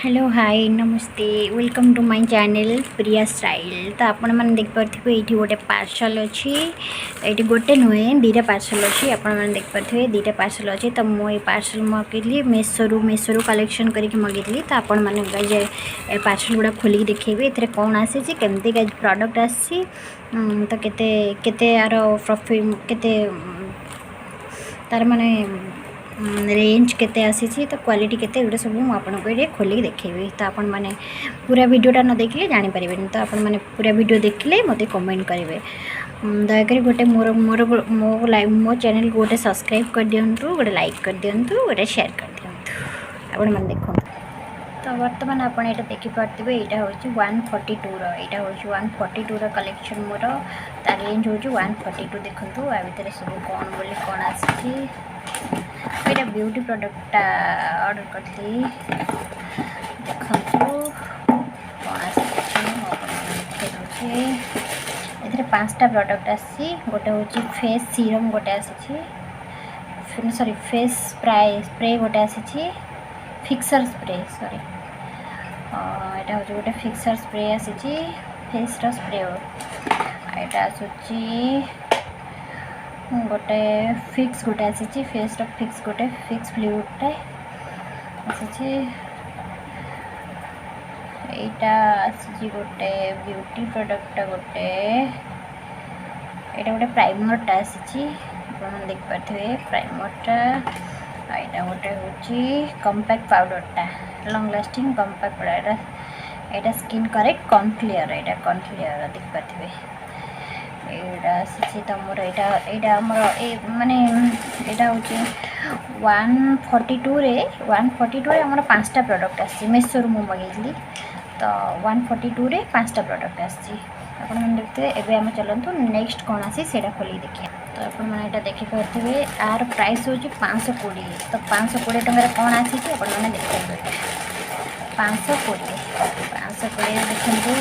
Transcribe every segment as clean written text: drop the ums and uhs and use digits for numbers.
Hello hi नमस्ते welcome to my channel Priya style. तो आपण मैंने देखिपे ये गोटे पार्सल अच्छी ये गोटे नुहे दीटा पार्सल अच्छी आपण मैंने देखिपे दीटा पार्सल अच्छी। तो मुझे पार्सल मगेली मेसो कलेक्शन करके मगेली। तो आपण मैंने पार्सल गुड़ा खोलिक देखिए ए कौन आसी केमती प्रॉडक्ट आसी तो केते यार प्रॉफिट केते तार माने रेंज केते आसी तो क्वालिटी केते एगुड़ा सब मुझे ये खोलिक देखी। तो आपण मैंने पूरा वीडियोटा न देखिले जानी पारे। तो आपण मैंने पूरा वीडियो देखिले मत कमेंट करेंगे। दयाक गोटे मोर मोर मो चैनल को गोटे सब्सक्राइब कर दिंतु, गोटे लाइक कर दिंतु, गोटे शेयर कर दिंतु। आपण मैंने देखो तो बर्तमान आप देखिपे यहाँ हूँ 142 यहाँ हूँ 142 कलेक्शन मोर तार रेंज हूँ 142। देखूँ आ भितर सब कौन बोली कौन आसी ये ब्यूटी प्रोडक्टा ऑर्डर करी देखूँ कौन आसे ये 5टा प्रोडक्ट आसी। गोटे हूँ फेस सीरम गोटे आसी सॉरी फेस स्प्रे गोटे आसी फिक्सर स्प्रे सॉरी यहाँ हूँ गोटे फिक्सर स्प्रे आसी फेस स्प्रे यहाँ आसूची गोटे फिक्स गोटे आसी फेस फिक्स गोटे फिक्स फ्लूइडटे आसी यहाँ आसी गोटे ब्यूटी प्रोडक्ट गोटे यहाँ गोटे प्राइमरटा आसी देखिपे प्राइमरटा यहाँ गोटे हूँ कंपैक्ट पाउडरटा लॉन्ग लास्टिंग कंपैक्ट पाउडर यहाँ स्किन करेक्ट कॉर्नक्लियर यहाँ कॉर्नक्लियर देखिपे यहाँ आसी तुम यहाँ माने यहाँ हूँ 142 आमर 5टा प्रोडक्ट आसी मेसो मुझे मगेली। तो 142 रे 5टा प्रोडक्ट आसी आप देखते एवं आम चलतु नेक्स्ट कौन आसी से खोलिक देखिए। तो आप देखिपे यार प्राइस हूँ 520। तो 520 टकर कौन आसी आपने देखिए 520 देखो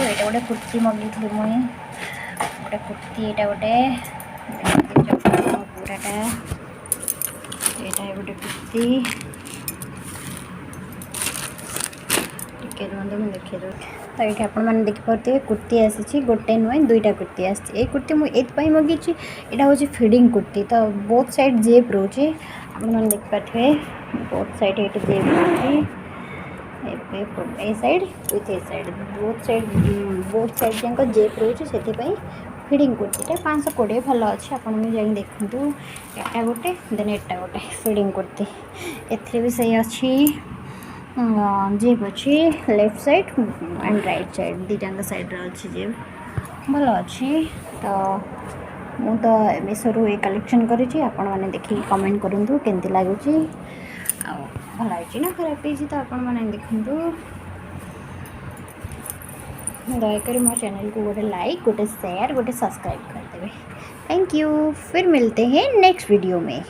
ये गोटे कुर्ती मगेली मुई गोटे कुर्ती यहाँ गोटे पूराटा यहाँ गोटे कुर्ती टे देखिए। तो ये आपने देखिपे कुर्ती आसी गोटे नुहे 2टा कुर्ती आसी कुर्ती मुझे मगेची यहाँ हूँ फीडिंग कुर्ती। तो बोथ साइड जेप रोचे आपने देखिपे बोथ साइड ये जेप रोचे ए साइड विथ ए साइड बोथ साइड जाक जेप रोचे से फीडिंग कुर्तीटा 520 भल अच्छे आप देखूँ एटा गोटे देन एटा गोटे फीडिंग कुर्ती ए भी सही अच्छी जेब अच्छी left side and right side दीटा साइड अच्छी जेब भल अच्छी। तो मु तो मेसो ये कलेक्शन करी आपण मैंने देखिए कमेंट करूँ केमती लगुच भल है ना खराब है। तो आपण मैंने देखूँ दयाक मो चैनल को गोटे लाइक गोटे शेयर गोटे सब्सक्राइब कर देवे। Thank you. फिर मिलते हैं नेक्स्ट वीडियो में।